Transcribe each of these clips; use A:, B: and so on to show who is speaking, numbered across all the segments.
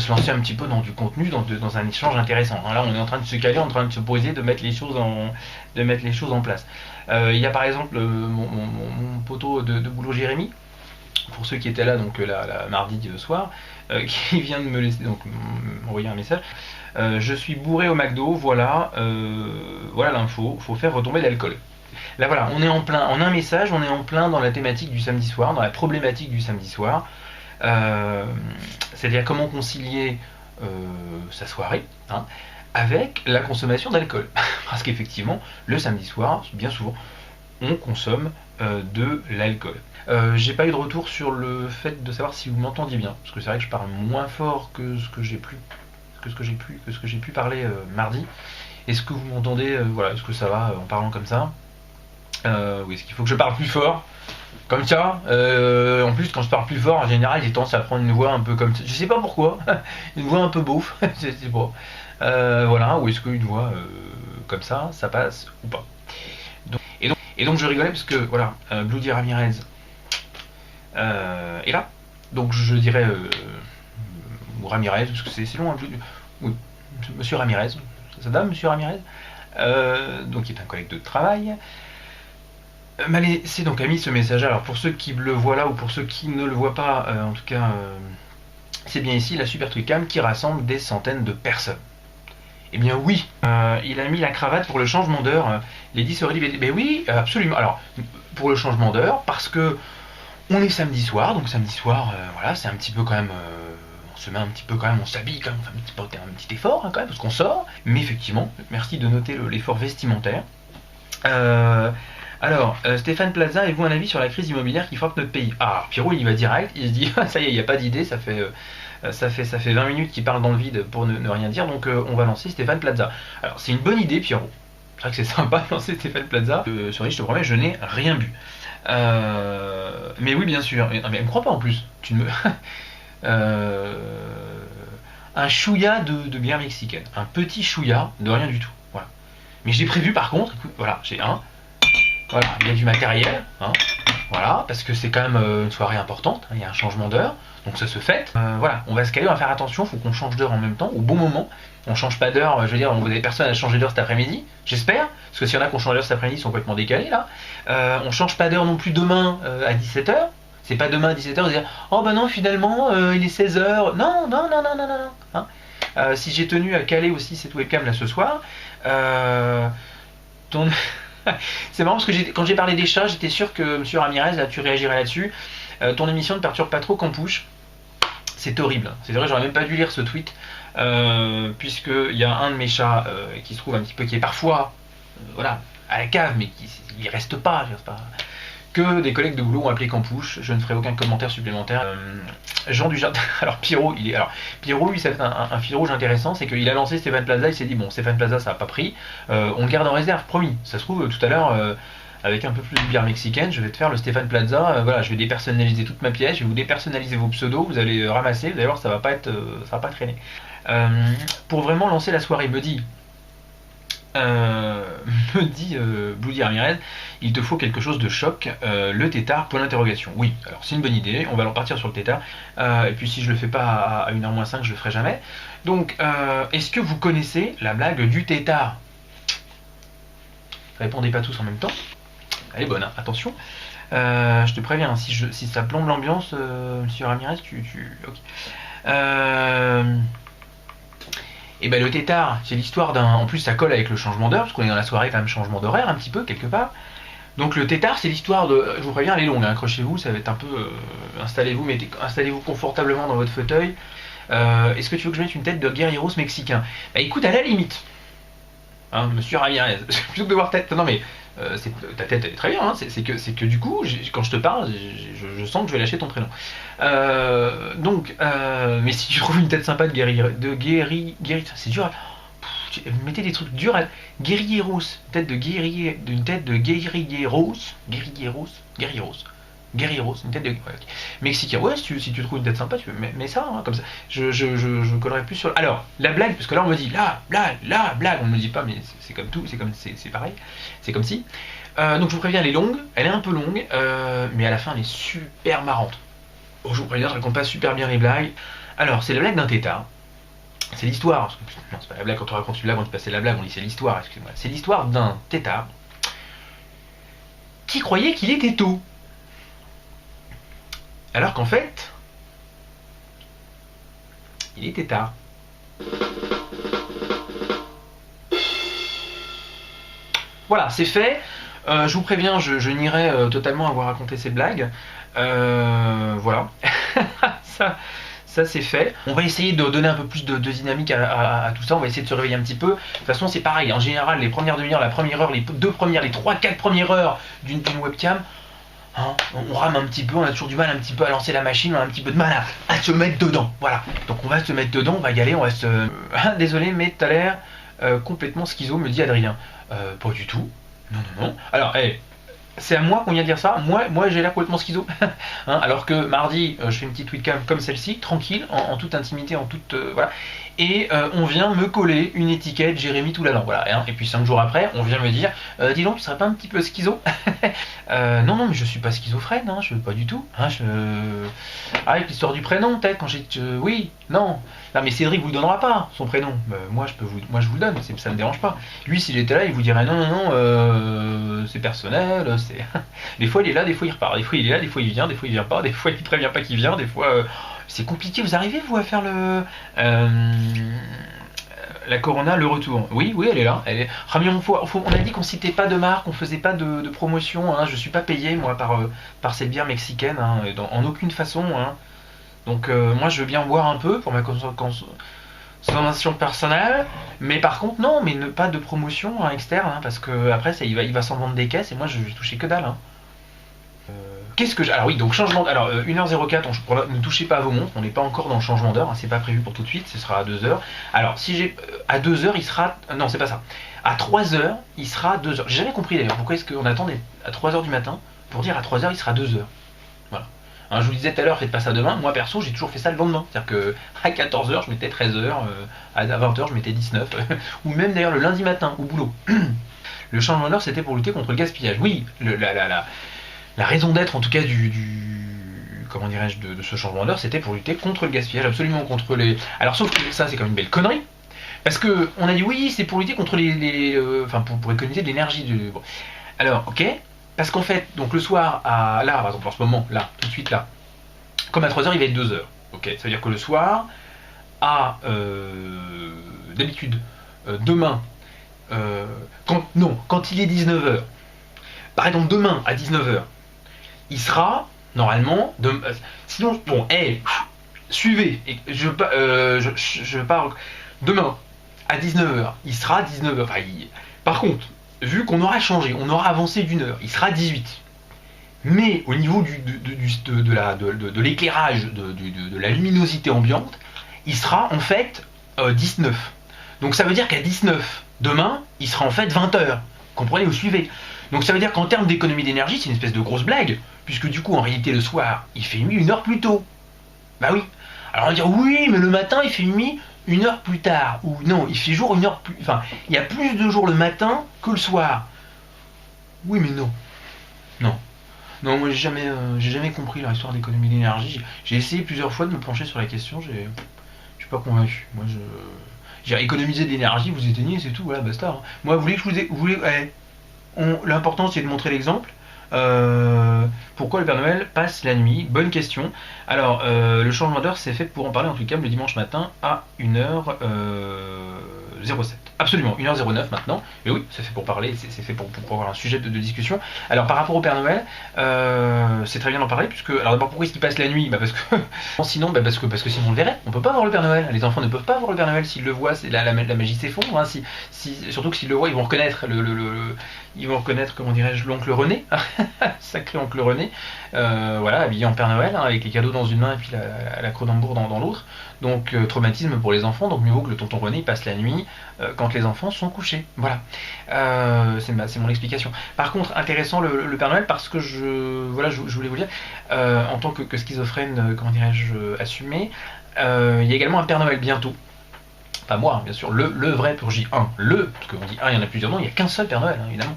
A: se lancer un petit peu dans du contenu, dans un échange intéressant. Là, on est en train de se caler, en train de se poser, de mettre les choses en place. Il y a par exemple mon poteau de boulot Jérémy, pour ceux qui étaient là donc la mardi soir, qui vient de me laisser donc m'envoyer un message. Je suis bourré au McDo, voilà l'info, faut faire retomber l'alcool. Là voilà, on est en plein, en un message, on est en plein dans la thématique du samedi soir, dans la problématique du samedi soir. C'est-à-dire comment concilier sa soirée avec la consommation d'alcool. Parce qu'effectivement, le samedi soir, bien souvent, on consomme de l'alcool. J'ai pas eu de retour sur le fait de savoir si vous m'entendiez bien, parce que c'est vrai que je parle moins fort que ce que j'ai pu parler mardi. Est-ce que vous m'entendez voilà, est-ce que ça va en parlant comme ça oui, est-ce qu'il faut que je parle plus fort comme ça en plus, quand je parle plus fort, en général, j'ai tendance à prendre une voix un peu comme ça. Je sais pas pourquoi, une voix un peu beauf, je sais pas. Voilà, ou est-ce qu'une voix comme ça passe ou pas. Et donc je rigolais parce que, voilà, Bloody Ramirez est là. Donc je dirais, ou Ramirez, parce que c'est long, oui, Monsieur Ramirez, ça dame, Monsieur Ramirez, donc qui est un collègue de travail. C'est donc a mis ce message. Alors pour ceux qui le voient là ou pour ceux qui ne le voient pas, en tout cas, c'est bien ici la Super Trucam qui rassemble des centaines de personnes. Eh bien oui, il a mis la cravate pour le changement d'heure. Lady Sorelli, mais oui, absolument. Alors pour le changement d'heure, parce que on est samedi soir, donc samedi soir, voilà, c'est un petit peu quand même. On se met un petit peu quand même, on s'habille quand même, on fait un petit effort quand même, parce qu'on sort. Mais effectivement, merci de noter l'effort vestimentaire. Alors, Stéphane Plaza, avez-vous un avis sur la crise immobilière qui frappe notre pays? Ah, Pierrot, il y va direct, il se dit, ça y est, il n'y a pas d'idée, ça fait 20 minutes qu'il parle dans le vide pour ne rien dire, donc on va lancer Stéphane Plaza. Alors, c'est une bonne idée, Pierrot. C'est vrai que c'est sympa de lancer Stéphane Plaza. Sorry, je te promets, je n'ai rien bu. Mais oui, bien sûr. Mais elle me croit pas en plus. Tu ne me... un chouïa de bière mexicaine. Un petit chouïa de rien du tout. Voilà. Mais j'ai prévu par contre, écoute, voilà, j'ai un. Voilà, il y a du matériel, voilà, parce que c'est quand même une soirée importante, il y a un changement d'heure, donc ça se fête. Voilà, on va se caler, on va faire attention, il faut qu'on change d'heure en même temps, au bon moment. On change pas d'heure, je veux dire, vous avez personne à changer d'heure cet après-midi, j'espère, parce que s'il y en a qui ont changé d'heure cet après-midi, ils sont complètement décalés là. On change pas d'heure non plus demain à 17h, c'est pas demain à 17h, vous dire, oh bah non, finalement, il est 16h, non. Si j'ai tenu à caler aussi cette webcam là ce soir, c'est marrant parce que quand j'ai parlé des chats, j'étais sûr que Monsieur Ramirez, là, tu réagirais là-dessus. Ton émission ne perturbe pas trop Campouche. C'est horrible. C'est vrai, j'aurais même pas dû lire ce tweet. Puisqu'il y a un de mes chats qui se trouve un petit peu, qui est parfois voilà, à la cave, mais il reste pas. Que des collègues de boulot ont appelé Campouche. Je ne ferai aucun commentaire supplémentaire. Jean Dujardin. Alors Pierrot, lui, ça fait un fil rouge intéressant, c'est qu'il a lancé Stéphane Plaza, il s'est dit bon, Stéphane Plaza, ça n'a pas pris, on le garde en réserve, promis. Ça se trouve tout à l'heure, avec un peu plus de bière mexicaine, je vais te faire le Stéphane Plaza. Voilà, je vais dépersonnaliser toute ma pièce, je vais vous dépersonnaliser vos pseudos, vous allez ramasser, vous allez voir, ça va pas traîner. Pour vraiment lancer la soirée, me dit Bloody Ramirez, il te faut quelque chose de choc, le tétard, point d'interrogation. Oui, alors c'est une bonne idée, on va en partir sur le tétard, et puis si je le fais pas à 1h-5, je le ferai jamais. Donc, est-ce que vous connaissez la blague du tétard? Répondez pas tous en même temps. Elle est bonne, hein, attention. Je te préviens, si ça plombe l'ambiance, monsieur Ramirez, ok. Et ben le tétard, c'est l'histoire d'un... En plus ça colle avec le changement d'heure, parce qu'on est dans la soirée quand même changement d'horaire un petit peu, quelque part. Donc le tétard, c'est l'histoire de... Je vous préviens, elle est longue, hein, accrochez-vous, ça va être un peu... Installez-vous confortablement dans votre fauteuil. Est-ce que tu veux que je mette une tête de guerrieros mexicain? Bah écoute, à la limite, hein, monsieur Ramirez, plutôt que de voir tête... Non mais... ta tête elle est très bien, hein, c'est que du coup, quand je te parle, je sens que je vais lâcher ton prénom. Mais si tu trouves une tête sympa de guerrier, c'est dur. Mettez des trucs durs. Guerrieros, une tête de guerrieros, une tête de mexicain. Ouais, si tu trouves une tête sympa, tu mets ça, hein, comme ça. Je collerai plus sur. Alors, la blague, parce que là on me dit la blague, on ne me dit pas, mais c'est comme tout, c'est pareil, c'est comme si. Donc je vous préviens, elle est longue, elle est un peu longue, mais à la fin elle est super marrante. Bon, je vous préviens, je raconte pas super bien les blagues. Alors, c'est la blague d'un tétard. C'est l'histoire. Non, c'est pas la blague, quand on raconte une blague, on dit pas c'est la blague, on dit c'est l'histoire, excusez-moi. C'est l'histoire d'un tétard qui croyait qu'il était tôt. Alors qu'en fait, il était tard. Voilà, c'est fait. Je vous préviens, je nierai totalement avoir raconté ces blagues. Voilà. ça c'est fait. On va essayer de donner un peu plus de dynamique à tout ça. On va essayer de se réveiller un petit peu. De toute façon, c'est pareil. En général, les premières demi-heures, la première heure, les 3-4 premières heures d'une webcam, hein, on rame un petit peu. On a toujours du mal un petit peu à lancer la machine. On a un petit peu de mal à se mettre dedans. Voilà. Donc on va se mettre dedans. On va y aller. On va se. Désolé, mais t'as l'air complètement schizo, me dit Adrien. Pas du tout. Non. Alors, c'est à moi qu'on vient de dire ça. Moi j'ai l'air complètement schizo. Hein, alors que mardi, je fais une petite webcam comme celle-ci, tranquille, en toute intimité, en toute. Voilà. Et on vient me coller une étiquette Jérémy Toulalan. Voilà. Hein, et puis 5 jours après, on vient me dire dis donc, tu serais pas un petit peu schizo? Non, mais je suis pas schizophrène, hein, pas du tout. Hein, avec l'histoire du prénom, peut-être, quand j'ai. Oui, non. Non, mais Cédric vous le donnera pas, son prénom. Moi, je vous le donne, ça me dérange pas. Lui, s'il était là, il vous dirait non, c'est personnel, c'est. Des fois, il est là, des fois, il repart. Des fois, il est là, des fois, il vient, des fois, il vient pas. Des fois, il prévient pas qu'il vient. Des fois, c'est compliqué. Vous arrivez, vous, à faire la Corona, le retour? Oui, elle est là. Ah, mais on a dit qu'on citait pas de marque, on faisait pas de promotion. Hein. Je suis pas payé, moi, par cette bière mexicaine, hein, en aucune façon. Hein. Donc moi je veux bien boire un peu pour ma consommation personnelle, mais par contre non, mais pas de promotion hein, externe, hein, parce que après ça, il va s'en vendre des caisses et moi je vais toucher que dalle. Hein. Qu'est-ce que j'ai. Alors oui, donc changement. Alors 1h04, ne touchez pas à vos montres, on n'est pas encore dans le changement d'heure, hein, c'est pas prévu pour tout de suite, ce sera à 2h. Alors si j'ai. À 2h il sera. Non, c'est pas ça. À 3h il sera 2h. J'ai jamais compris d'ailleurs pourquoi est-ce qu'on attendait à 3h du matin pour dire à 3h il sera 2h. Voilà. Hein, je vous disais tout à l'heure, faites pas ça demain. Moi perso, j'ai toujours fait ça le lendemain. C'est-à-dire que à 14h, je mettais 13h, à 20h, je mettais 19. Ou même d'ailleurs le lundi matin, au boulot. Le changement d'heure, c'était pour lutter contre le gaspillage. Oui, la raison d'être, en tout cas, comment dirais-je, de ce changement d'heure, c'était pour lutter contre le gaspillage, absolument contre les. Alors, sauf que ça, c'est quand même une belle connerie. Parce que on a dit oui, c'est pour lutter contre enfin, pour économiser de l'énergie. Bon. Alors, ok. Parce qu'en fait, donc le soir, là, par exemple, en ce moment, là, tout de suite là, comme à 3h, il va être 2h. Ok, ça veut dire que le soir, d'habitude, demain, quand il est 19h, par exemple, demain à 19h, il sera, normalement, sinon, bon, suivez, et je pars, demain, à 19h, il sera 19h, enfin, par contre, vu qu'on aura changé, on aura avancé d'une heure, il sera 18. Mais au niveau de l'éclairage, de la luminosité ambiante, il sera en fait 19. Donc ça veut dire qu'à 19, demain, il sera en fait 20h. Comprenez, vous suivez. Donc ça veut dire qu'en termes d'économie d'énergie, c'est une espèce de grosse blague, puisque du coup, en réalité, le soir, il fait nuit 1 heure plus tôt. Bah oui. Alors on va dire, oui, mais le matin, il fait nuit 1 heure plus tard. Ou non, il fait jour 1 heure plus. Enfin, il y a plus de jours le matin que le soir. Oui, mais non. Non, moi j'ai jamais compris l'histoire d'économie d'énergie. J'ai essayé plusieurs fois de me pencher sur la question, je suis pas convaincu. Moi j'ai économisé de l'énergie, vous éteignez, c'est tout, voilà, basta. Hein. Moi, vous voulez que je vous l'important c'est de montrer l'exemple. Pourquoi le Père Noël passe la nuit? Bonne question. Alors, le changement d'heure, c'est fait pour en parler en tout cas le dimanche matin à 1h07. Absolument, 1h09 maintenant. Mais oui, c'est fait pour parler, c'est fait pour avoir un sujet de discussion. Alors, par rapport au Père Noël, c'est très bien d'en parler, puisque. Alors, d'abord, pourquoi est-ce qu'il passe la nuit? Parce que. Sinon, parce que sinon on le verrait. On peut pas voir le Père Noël. Les enfants ne peuvent pas voir le Père Noël. S'ils le voient, la magie s'effondre. Hein. Surtout que s'ils le voient, ils vont reconnaître ils vont reconnaître, comment dirais-je, l'oncle René. Sacré oncle René. Voilà, habillé en Père Noël, hein, avec les cadeaux dans une main et puis la Cronenbourg dans l'autre. Donc traumatisme pour les enfants, donc mieux vaut que le tonton René passe la nuit quand les enfants sont couchés. Voilà, c'est mon explication. Par contre, intéressant le Père Noël, parce que je voulais vous dire, en tant que schizophrène, comment dirais-je, assumé, il y a également un Père Noël bientôt. Pas moi, hein, bien sûr, le vrai, pour J1, parce qu'on dit un, il y en a plusieurs noms, il n'y a qu'un seul Père Noël, hein, évidemment.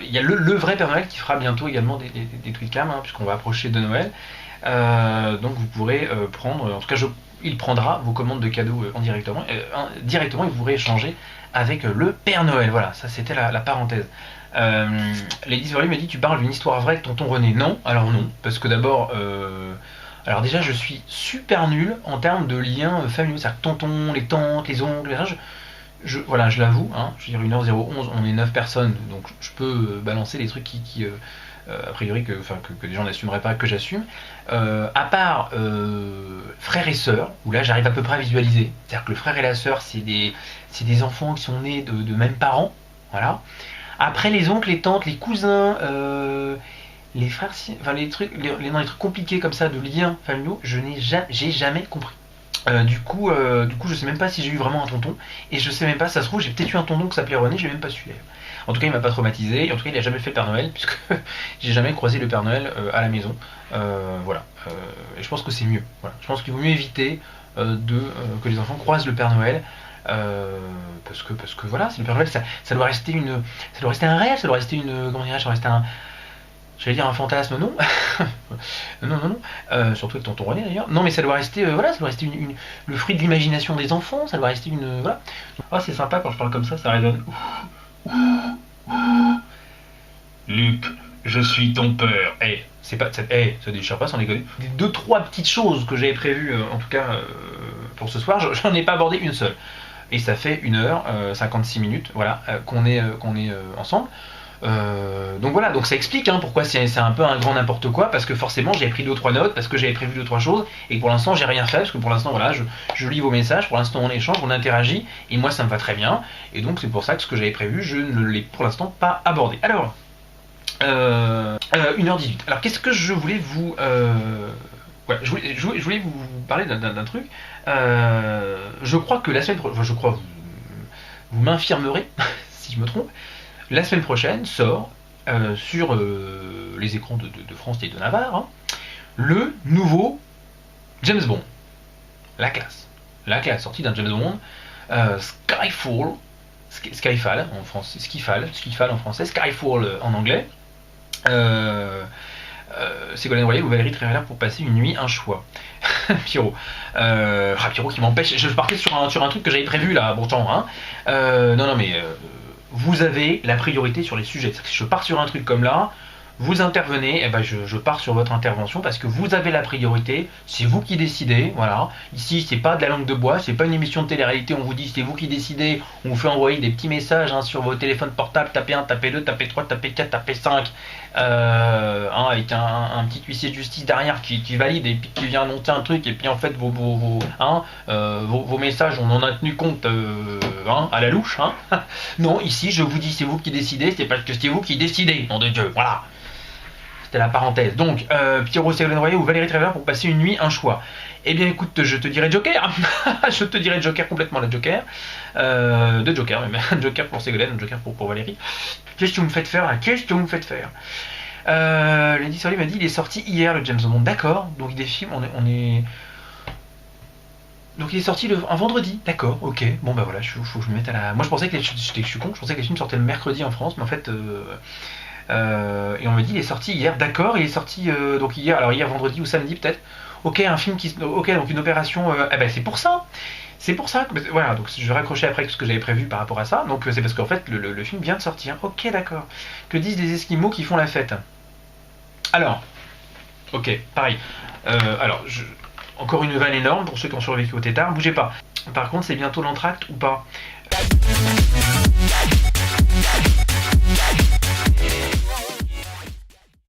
A: Il y a le vrai Père Noël qui fera bientôt également des tweetcams, hein, puisqu'on va approcher de Noël. Donc vous pourrez prendre, en tout cas il prendra vos commandes de cadeaux directement, et vous pourrez échanger avec le Père Noël. Voilà, ça c'était la parenthèse. Lady Sorry me dit, tu parles d'une histoire vraie de tonton René. Non, alors non, parce que d'abord, alors déjà je suis super nul en termes de liens familiaux, c'est-à-dire tonton, les tantes, les oncles, les âges. Voilà, je l'avoue, hein, je veux dire 1h011, on est 9 personnes, donc je peux balancer les trucs qui a priori que les gens n'assumeraient pas, que j'assume. À part frères et sœurs, où là j'arrive à peu près à visualiser. C'est-à-dire que le frère et la sœur, c'est des enfants qui sont nés de mêmes parents. Voilà. Après les oncles, les tantes, les cousins, les frères, enfin les trucs compliqués comme ça de liens familiaux, j'ai jamais compris. Du coup, je sais même pas si j'ai eu vraiment un tonton, et je sais même pas, ça se trouve, j'ai peut-être eu un tonton qui s'appelait René, je l'ai même pas su. En tout cas, il m'a pas traumatisé, et en tout cas, il a jamais fait le Père Noël, puisque j'ai jamais croisé le Père Noël à la maison. Voilà. Et je pense que c'est mieux. Voilà. Je pense qu'il vaut mieux éviter que les enfants croisent le Père Noël. Parce que voilà, c'est le Père Noël, ça doit rester un rêve, ça doit rester comment dirais-je, ça doit rester j'allais dire un fantasme, non. non, surtout avec tonton René d'ailleurs. Non, mais ça doit rester, voilà, ça doit rester le fruit de l'imagination des enfants, ça doit rester voilà. Ah, c'est sympa quand je parle comme ça résonne. Luc, je suis ton père. Ça déchire pas sans déconner. 2-3 petites choses que j'avais prévues, en tout cas pour ce soir, j'en ai pas abordé une seule. Et ça fait 1h56, voilà, qu'on est ensemble. Donc voilà, donc ça explique pourquoi c'est un peu un grand n'importe quoi, parce que forcément j'avais pris 2-3 notes, parce que j'avais prévu 2-3 choses, et pour l'instant j'ai rien fait, parce que pour l'instant voilà, je lis vos messages, pour l'instant on échange, on interagit, et moi ça me va très bien, et donc c'est pour ça que ce que j'avais prévu, je ne l'ai pour l'instant pas abordé. Alors, 1h18, alors qu'est-ce que je voulais vous... Voilà, je voulais vous parler d'un truc. Je crois que la semaine prochaine, vous m'infirmerez si je me trompe, la semaine prochaine sort sur les écrans de France et de Navarre le nouveau James Bond. La classe, sortie d'un James Bond, Skyfall en français, Skyfall en français, Skyfall en anglais. Ségolène Royal ou Valérie Trierweiler pour passer une nuit, un choix. Pierrot. Pierrot qui m'empêche. Je partais sur un truc que j'avais prévu là, pourtant. Non, mais vous avez la priorité sur les sujets. Si je pars sur un truc comme là, vous intervenez, et ben je pars sur votre intervention parce que vous avez la priorité, c'est vous qui décidez, voilà. Ici, c'est pas de la langue de bois, c'est pas une émission de télé-réalité, on vous dit c'est vous qui décidez, on vous fait envoyer des petits messages sur vos téléphones portables, tapez 1, tapez 2, tapez 3, tapez 4, tapez 5, avec un petit huissier de justice derrière qui valide et puis qui vient annoncer un truc, et puis en fait vos messages, on en a tenu compte à la louche. Non, ici, je vous dis c'est vous qui décidez, c'est parce que c'est vous qui décidez, nom de Dieu, voilà. C'était la parenthèse. Donc, Pierrot, Ségolène Royal ou Valérie Trierweiler pour passer une nuit, un choix. Eh bien, écoute, je te dirais Joker. Je te dirais Joker, complètement la Joker. Deux Jokers, même. Un Joker pour Ségolène, un Joker pour Valérie. Qu'est-ce que vous me faites faire là? Lady Sorry m'a dit il est sorti hier, le James Bond. D'accord, donc des films, on est... Donc il est sorti un vendredi, d'accord, ok. Bon bah voilà, faut que je me mette à la... Moi je pensais que je suis con, je pensais que les films sortaient le mercredi en France, mais en fait... et on me dit il est sorti hier, d'accord, il est sorti donc hier, alors hier vendredi ou samedi peut-être. Ok, un film ok, donc une opération, c'est pour ça que, voilà, donc je vais raccrocher après ce que j'avais prévu par rapport à ça, donc c'est parce qu'en fait le film vient de sortir, ok d'accord. Que disent les Esquimaux qui font la fête? Alors, ok, pareil, encore une vanne énorme pour ceux qui ont survécu au tétard, bougez pas. Par contre c'est bientôt l'entracte ou pas?